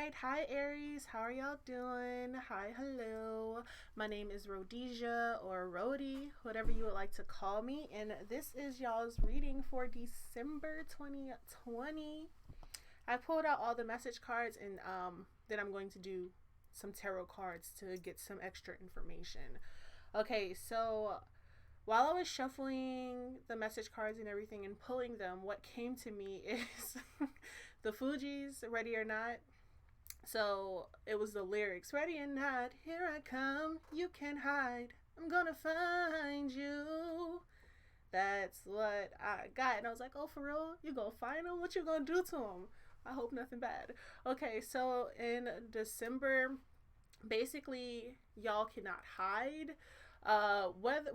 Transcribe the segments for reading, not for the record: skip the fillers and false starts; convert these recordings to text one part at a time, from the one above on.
right. Hi, Aries. How are y'all doing? Hi, hello. My name is Rhodesia or Rhodey, whatever you would like to call me. And this is y'all's reading for December 2020. I pulled out all the message cards and then I'm going to do some tarot cards to get some extra information. Okay, so while I was shuffling the message cards and everything and pulling them, what came to me is the Fugees, Ready or Not. So it was the lyrics, Ready or not, here I come, you can't hide, I'm gonna find you. That's what I got. And I was like, oh, for real? You gonna find him? What you gonna do to him? I hope nothing bad. Okay, so in December, basically, y'all cannot hide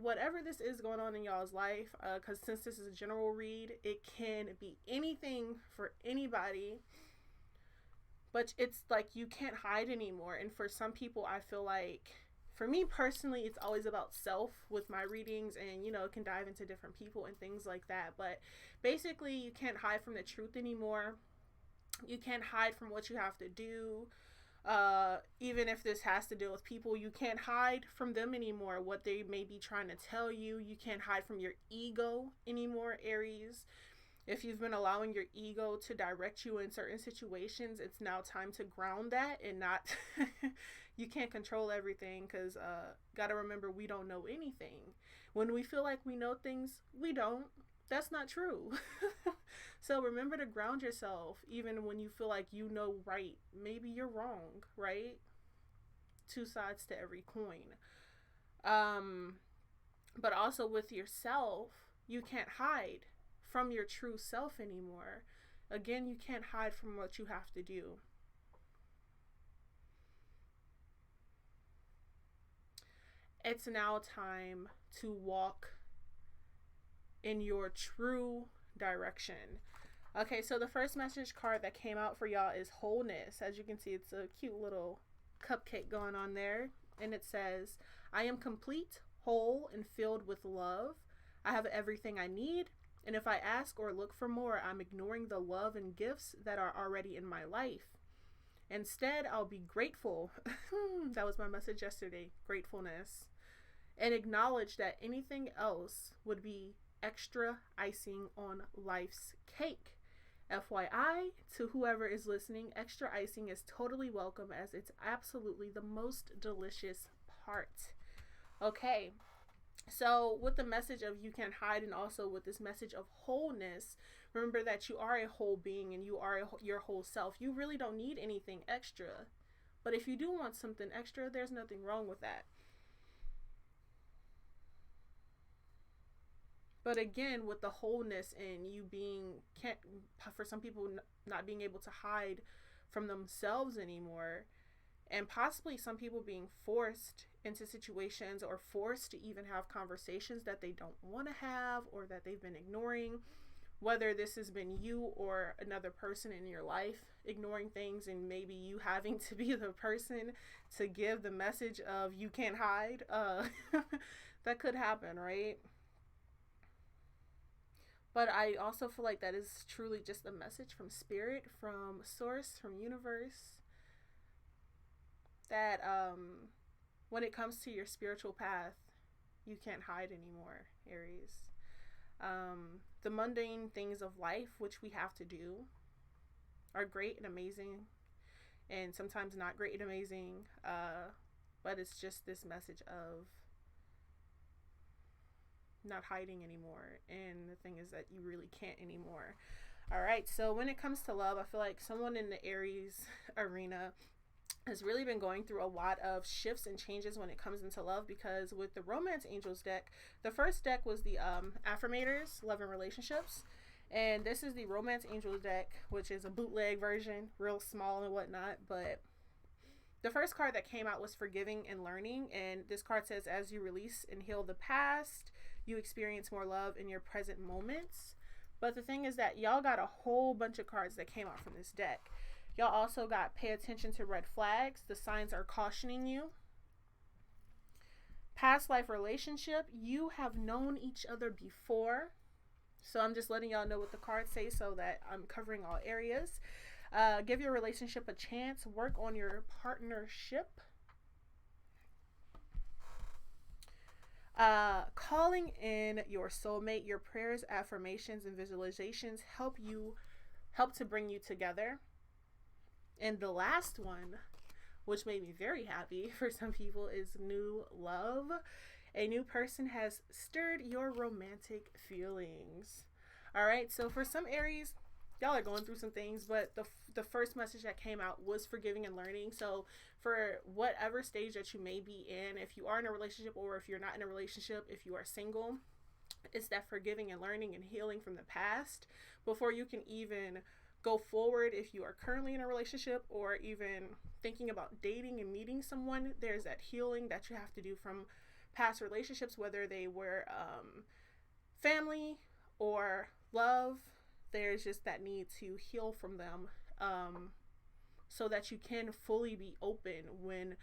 whatever this is going on in y'all's life, because since this is a general read, it can be anything for anybody, but it's like you can't hide anymore. And for some people, I feel like, for me personally, it's always about self with my readings, and it can dive into different people and things like that. But basically, you can't hide from the truth anymore. You can't hide from what you have to do. Even if this has to deal with people, you can't hide from them anymore, what they may be trying to tell you. You can't hide from your ego anymore, Aries. If you've been allowing your ego to direct you in certain situations, it's now time to ground that and not you can't control everything, because gotta remember, we don't know anything. When we feel like we know things, we don't. That's not true. So remember to ground yourself, even when you feel like you know right. Maybe you're wrong, right? Two sides to every coin. But also with yourself, you can't hide from your true self anymore. Again, you can't hide from what you have to do. It's now time to walk in your true direction. Okay, so the first message card that came out for y'all is wholeness. As you can see, it's a cute little cupcake going on there. And it says, I am complete, whole, and filled with love. I have everything I need. And if I ask or look for more, I'm ignoring the love and gifts that are already in my life. Instead, I'll be grateful. That was my message yesterday, gratefulness. And acknowledge that anything else would be extra icing on life's cake. FYI, to whoever is listening, extra icing is totally welcome, as it's absolutely the most delicious part. Okay, so with the message of you can't hide, and also with this message of wholeness, remember that you are a whole being and you are your whole self. You really don't need anything extra. But if you do want something extra, there's nothing wrong with that. But again, with the wholeness and you being, can't, for some people, not being able to hide from themselves anymore, and possibly some people being forced into situations or forced to even have conversations that they don't want to have or that they've been ignoring, whether this has been you or another person in your life ignoring things, and maybe you having to be the person to give the message of you can't hide. That could happen, right? But I also feel like that is truly just a message from spirit, from source, from universe, that when it comes to your spiritual path, you can't hide anymore, Aries. The mundane things of life, which we have to do, are great and amazing, and sometimes not great and amazing, but it's just this message of not hiding anymore. And the thing is that you really can't anymore. All right, so when it comes to love, I feel like someone in the Aries arena has really been going through a lot of shifts and changes when it comes into love, because with the Romance Angels deck, the first deck was the Affirmators, Love and Relationships, and this is the Romance Angels deck, which is a bootleg version, real small and whatnot. But the first card that came out was Forgiving and Learning, and this card says, as you release and heal the past, you experience more love in your present moments. But the thing is that y'all got a whole bunch of cards that came out from this deck. Y'all also got pay attention to red flags. The signs are cautioning you. Past life relationship. You have known each other before. So I'm just letting y'all know what the cards say so that I'm covering all areas. Give your relationship a chance. Work on your partnership. Calling in your soulmate. Your prayers, affirmations, and visualizations help to bring you together. And the last one, which made me very happy for some people, is new love. A new person has stirred your romantic feelings. All right, so for some Aries, y'all are going through some things, but the first message that came out was forgiving and learning. So for whatever stage that you may be in, if you are in a relationship or if you're not in a relationship, if you are single, it's that forgiving and learning and healing from the past before you can even go forward. If you are currently in a relationship or even thinking about dating and meeting someone, there's that healing that you have to do from past relationships, whether they were family or love. There's just that need to heal from them, so that you can fully be open when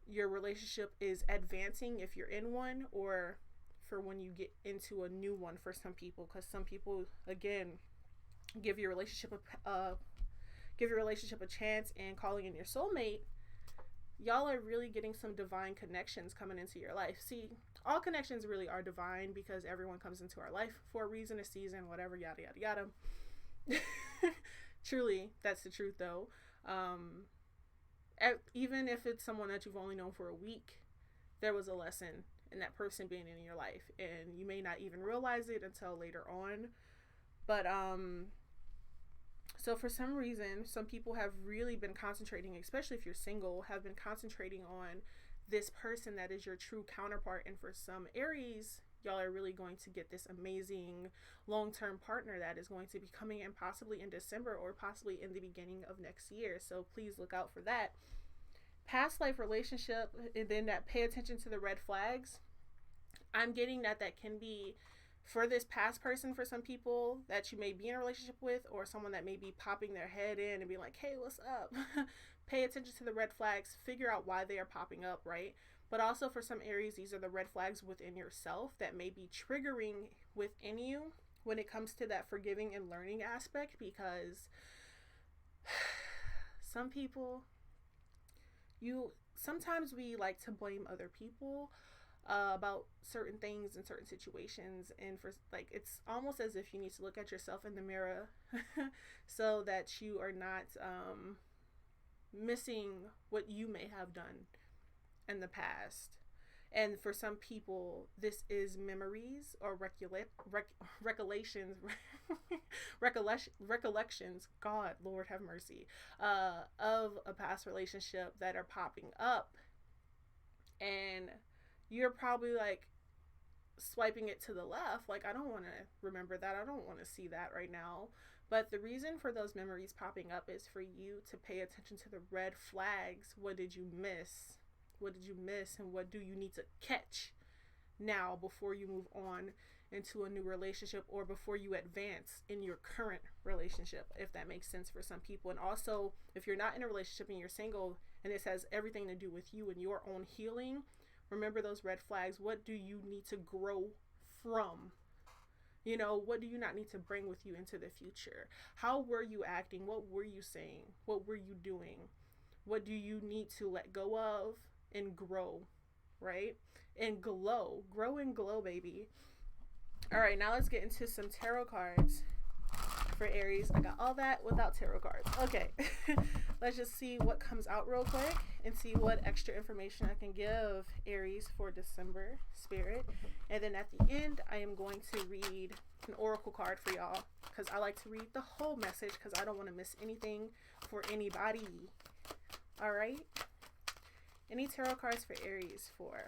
your relationship is advancing, if you're in one, or for when you get into a new one for some people. Because some people, again, give your relationship a chance, and calling in your soulmate, y'all are really getting some divine connections coming into your life. See, all connections really are divine because everyone comes into our life for a reason, a season, whatever, yada yada yada. Truly, that's the truth though. Even if it's someone that you've only known for a week, there was a lesson in that person being in your life, and you may not even realize it until later on. But so for some reason, some people have really been concentrating, especially if you're single, have been concentrating on this person that is your true counterpart. And for some Aries, y'all are really going to get this amazing long-term partner that is going to be coming in possibly in December or possibly in the beginning of next year. So please look out for that. Past life relationship, and then that pay attention to the red flags. I'm getting that can be for this past person, for some people that you may be in a relationship with, or someone that may be popping their head in and be like, hey, what's up? Pay attention to the red flags, figure out why they are popping up, right? But also for some Aries, these are the red flags within yourself that may be triggering within you when it comes to that forgiving and learning aspect, because some people, sometimes we like to blame other people about certain things and certain situations, and for like, it's almost as if you need to look at yourself in the mirror so that you are not missing what you may have done in the past. And for some people, this is memories or recollections, God, Lord have mercy, of a past relationship that are popping up, and you're probably like swiping it to the left, like, I don't want to remember that, I don't want to see that right now. But the reason for those memories popping up is for you to pay attention to the red flags. What did you miss? What did you miss, and what do you need to catch now before you move on into a new relationship, or before you advance in your current relationship, if that makes sense for some people. And also, if you're not in a relationship and you're single, and this has everything to do with you and your own healing, remember those red flags. What do you need to grow from? You know, what do you not need to bring with you into the future? How were you acting? What were you saying? What were you doing? What do you need to let go of and grow, right? And glow. Grow and glow, baby. All right, now let's get into some tarot cards for Aries. I got all that without tarot cards. Okay, let's just see what comes out real quick and see what extra information I can give Aries for December, spirit. And then at the end, I am going to read an oracle card for y'all, because I like to read the whole message because I don't want to miss anything for anybody. All right, any tarot cards for Aries for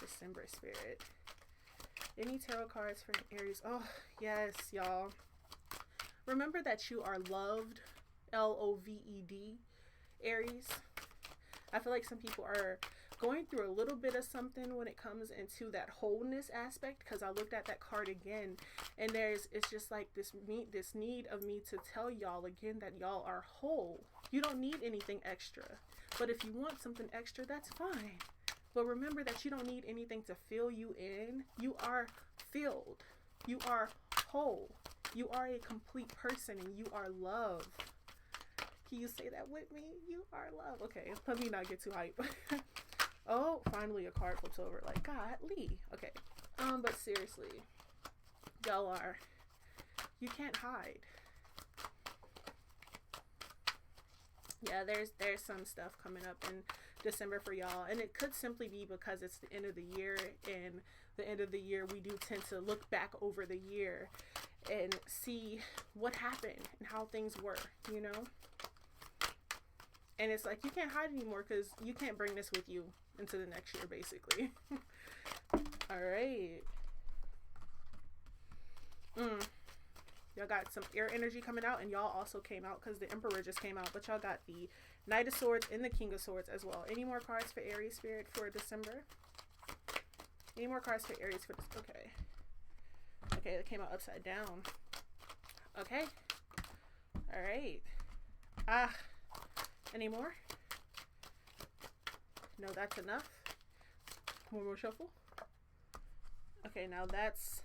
December, spirit? Any tarot cards for Aries? Oh, yes, y'all. Remember that you are loved, Loved, Aries. I feel like some people are going through a little bit of something when it comes into that wholeness aspect, because I looked at that card again, and it's just like this need of me to tell y'all again that y'all are whole. You don't need anything extra. But if you want something extra, that's fine. But remember that you don't need anything to fill you in. You are filled. You are whole. You are a complete person, and you are love. Can you say that with me? You are love. Okay, let me not get too hype. Oh, finally a card flips over. Like, golly. Okay. But seriously, y'all are, you can't hide. Yeah, there's some stuff coming up in December for y'all, and it could simply be because it's the end of the year, and the end of the year we do tend to look back over the year and see what happened and how things were, you know. And it's like you can't hide anymore because you can't bring this with you into the next year, basically. All right. Y'all got some air energy coming out, and y'all also came out because the Emperor just came out, but y'all got the Knight of Swords and the King of Swords as well. Any more cards for Aries Spirit for December? Any more cards for Aries for this? Okay. Okay, it came out upside down. Okay. All right. Any more? No, that's enough. One more shuffle. Okay, now that's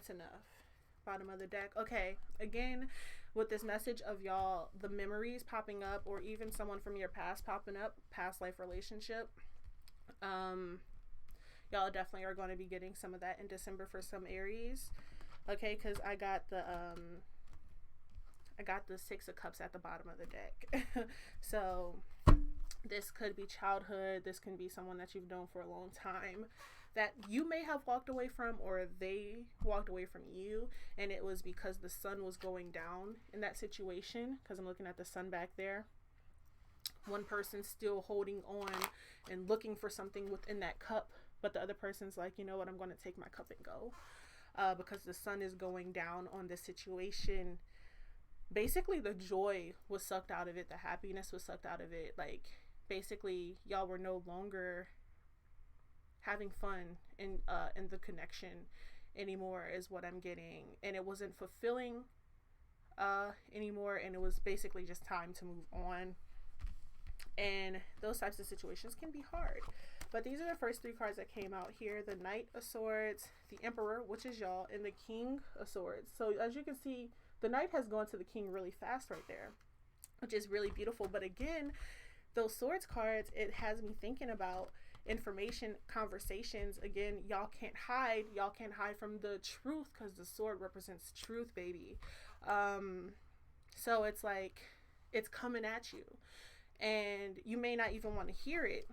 enough. Bottom of the deck. Okay, again, with this message of y'all, the memories popping up, or even someone from your past popping up, past life relationship, y'all definitely are going to be getting some of that in December for some Aries. Okay, because I got the Six of Cups at the bottom of the deck. So this could be childhood. This can be someone that you've known for a long time that you may have walked away from, or they walked away from you, and it was because the sun was going down in that situation, because I'm looking at the sun back there. One person's still holding on and looking for something within that cup, but the other person's like, you know what, I'm going to take my cup and go, because the sun is going down on this situation. Basically, the joy was sucked out of it. The happiness was sucked out of it. Like, basically, y'all were no longer having fun in the connection anymore, is what I'm getting. And it wasn't fulfilling anymore, and it was basically just time to move on. And those types of situations can be hard. But these are the first three cards that came out here. The Knight of Swords, the Emperor, which is y'all, and the King of Swords. So as you can see, the Knight has gone to the King really fast right there, which is really beautiful. But again, those Swords cards, it has me thinking about information, conversations. Again, y'all can't hide. Y'all can't hide from the truth, because the sword represents truth, baby. So it's like, it's coming at you. And you may not even want to hear it,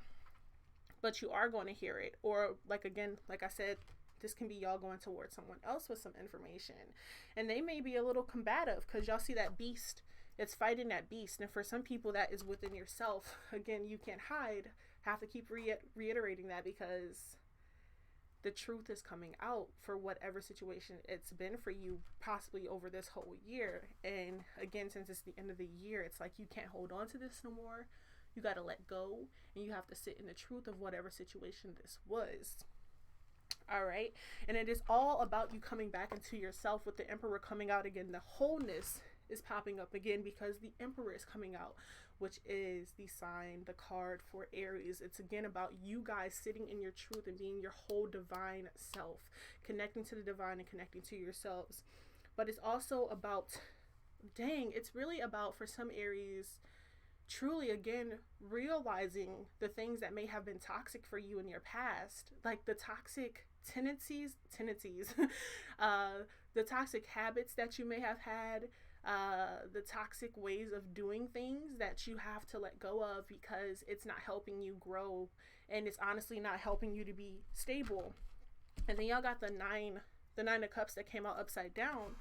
but you are going to hear it. Or like, again, like I said, this can be y'all going towards someone else with some information, and they may be a little combative, because y'all see that beast. It's fighting that beast. And for some people, that is within yourself. Again, you can't hide. Have to keep reiterating that, because the truth is coming out for whatever situation it's been for you, possibly over this whole year. And again, since it's the end of the year, it's like you can't hold on to this no more. You got to let go, and you have to sit in the truth of whatever situation this was. All right. And it is all about you coming back into yourself, with the Emperor coming out again. The wholeness is popping up again, because the Emperor is coming out, which is the sign, the card for Aries. It's again about you guys sitting in your truth and being your whole divine self, connecting to the divine and connecting to yourselves. But it's also about, dang, it's really about, for some Aries, truly, again, realizing the things that may have been toxic for you in your past, like the toxic tendencies, the toxic habits that you may have had, the toxic ways of doing things that you have to let go of, because it's not helping you grow, and it's honestly not helping you to be stable. And then y'all got the Nine of Cups that came out upside down.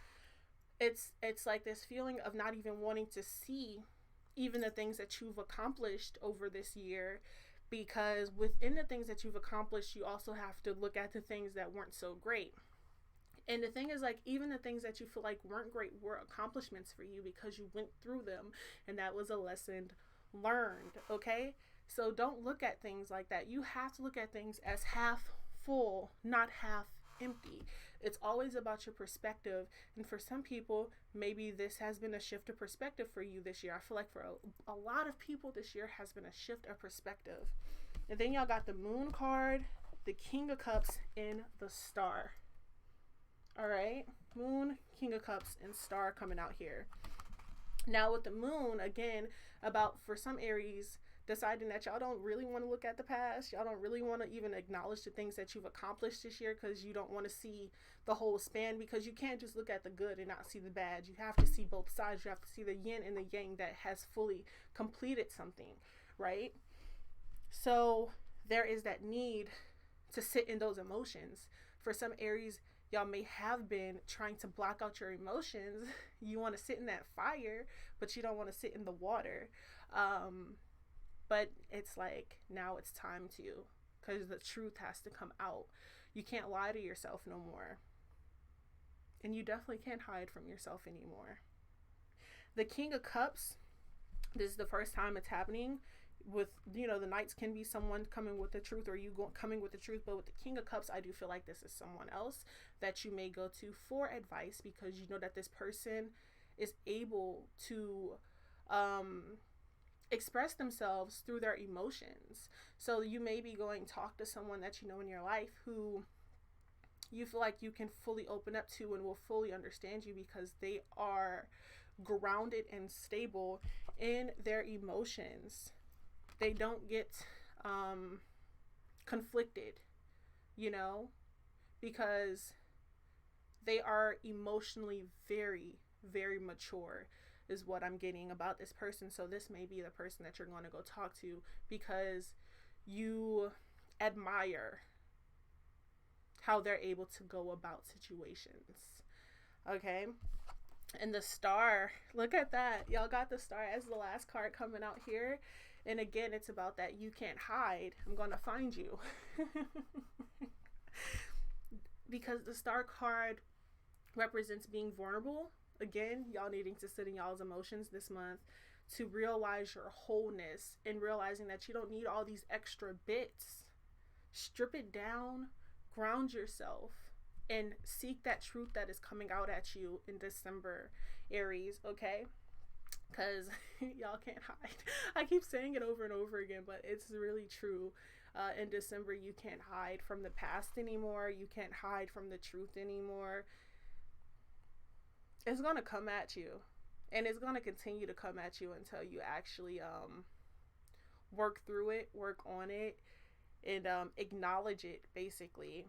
It's like this feeling of not even wanting to see even the things that you've accomplished over this year, because within the things that you've accomplished, you also have to look at the things that weren't so great. And the thing is, like, even the things that you feel like weren't great were accomplishments for you, because you went through them, and that was a lesson learned. Okay, so don't look at things like that. You have to look at things as half full, not half empty. It's always about your perspective. And for some people, maybe this has been a shift of perspective for you this year. I feel like for a lot of people this year has been a shift of perspective. And then y'all got the Moon card, the King of Cups, and the Star. All right, Moon, King of Cups, and Star coming out here. Now with the moon, again, about for some Aries, deciding that y'all don't really want to look at the past. Y'all don't really want to even acknowledge the things that you've accomplished this year because you don't want to see the whole span, because you can't just look at the good and not see the bad. You have to see both sides. You have to see the yin and the yang that has fully completed something, right? So there is that need to sit in those emotions. For some Aries, y'all may have been trying to block out your emotions. You want to sit in that fire, but you don't want to sit in the water. But it's like, now it's time to, because the truth has to come out. You can't lie to yourself no more. And you definitely can't hide from yourself anymore. The King of Cups, this is the first time it's happening. With, the Knights can be someone coming with the truth, or coming with the truth, but with the King of Cups, I do feel like this is someone else that you may go to for advice, because you know that this person is able to express themselves through their emotions. So you may be going talk to someone that you know in your life who you feel like you can fully open up to and will fully understand you, because they are grounded and stable in their emotions. They don't get conflicted, because they are emotionally very, very mature, is what I'm getting about this person. So this may be the person that you're going to go talk to because you admire how they're able to go about situations. Okay? And the Star, look at that. Y'all got the Star as the last card coming out here. And again, it's about that you can't hide. I'm going to find you. Because the Star card represents being vulnerable. Again, y'all needing to sit in y'all's emotions this month to realize your wholeness, and realizing that you don't need all these extra bits. Strip it down, ground yourself, and seek that truth that is coming out at you in December, Aries, okay? Because y'all can't hide. I keep saying it over and over again, but it's really true. In December, you can't hide from the past anymore. You can't hide from the truth anymore. It's going to come at you, and it's going to continue to come at you until you actually work through it, work on it, and acknowledge it, basically.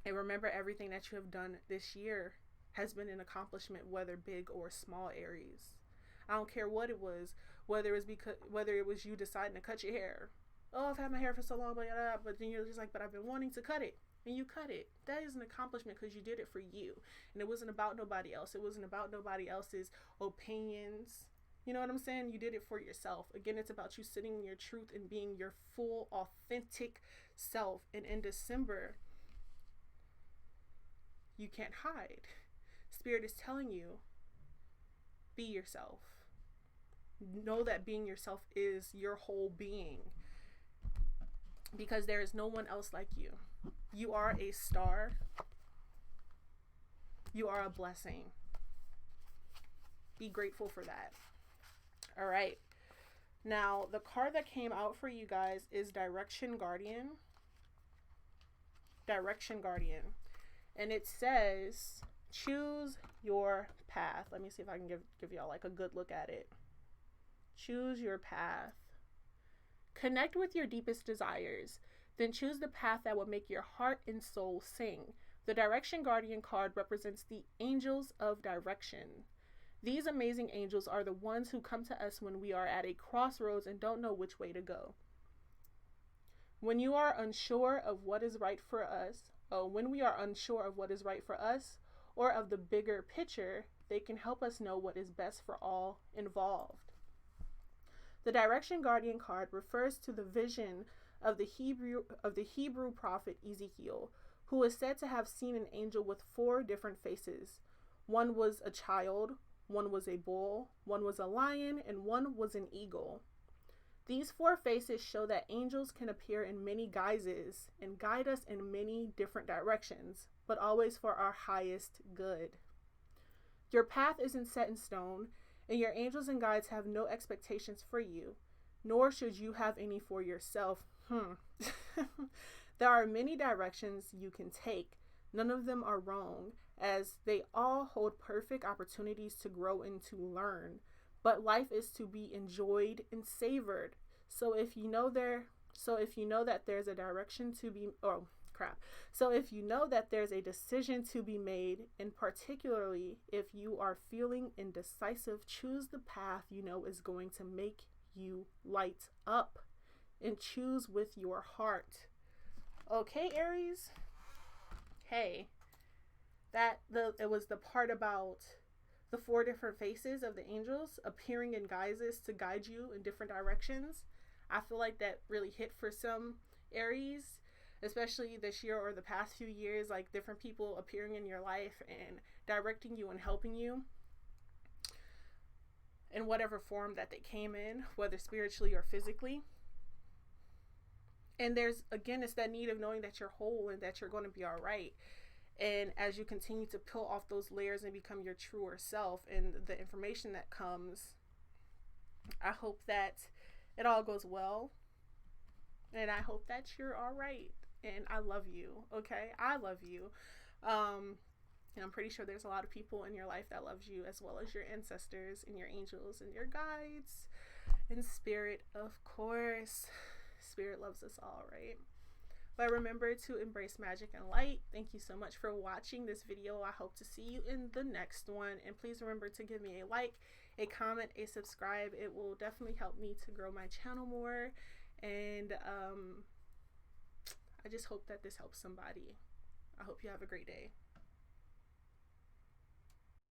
And remember, everything that you have done this year has been an accomplishment, whether big or small, Aries. I don't care what it was, whether it was you deciding to cut your hair. Oh, I've had my hair for so long, but then you're just like, but I've been wanting to cut it. And you cut it. That is an accomplishment because you did it for you. And it wasn't about nobody else. It wasn't about nobody else's opinions. You know what I'm saying? You did it for yourself. Again, it's about you sitting in your truth and being your full, authentic self. And in December, you can't hide. Spirit is telling you, be yourself. Know that being yourself is your whole being, because there is no one else like you. You are a star. You are a blessing. Be grateful for that. All right. Now, the card that came out for you guys is Direction Guardian. Direction Guardian. And it says, choose your path. Let me see if I can give y'all like a good look at it. Choose your path. Connect with your deepest desires. Then choose the path that will make your heart and soul sing. The Direction Guardian card represents the angels of direction. These amazing angels are the ones who come to us when we are at a crossroads and don't know which way to go. When we are unsure of what is right for us, or of the bigger picture, they can help us know what is best for all involved. The Direction Guardian card refers to the vision of the Hebrew prophet Ezekiel, who is said to have seen an angel with 4 different faces. One was a child, one was a bull, one was a lion, and one was an eagle. These 4 faces show that angels can appear in many guises and guide us in many different directions, but always for our highest good. Your path isn't set in stone, and your angels and guides have no expectations for you, nor should you have any for yourself. There are many directions you can take. None of them are wrong. as they all hold perfect opportunities to grow and to learn. But life is to be enjoyed and savored. So if you know that there's a direction to be, oh crap. So if you know that there's a decision to be made, and particularly if you are feeling indecisive, choose the path you know is going to make you light up, and choose with your heart. Okay, Aries. Hey, it was the part about the 4 different faces of the angels appearing in guises to guide you in different directions. I feel like that really hit for some Aries, especially this year or the past few years, like different people appearing in your life and directing you and helping you in whatever form that they came in, whether spiritually or physically. And there's, again, it's that need of knowing that you're whole and that you're going to be all right. And as you continue to peel off those layers and become your truer self and the information that comes, I hope that it all goes well. And I hope that you're all right. And I love you, okay? I love you. And I'm pretty sure there's a lot of people in your life that loves you, as well as your ancestors and your angels and your guides and spirit, of course. Spirit loves us all, right? But remember to embrace magic and light. Thank you so much for watching this video. I hope to see you in the next one. And please remember to give me a like, a comment, a subscribe. It will definitely help me to grow my channel more. And I just hope that this helps somebody. I hope you have a great day.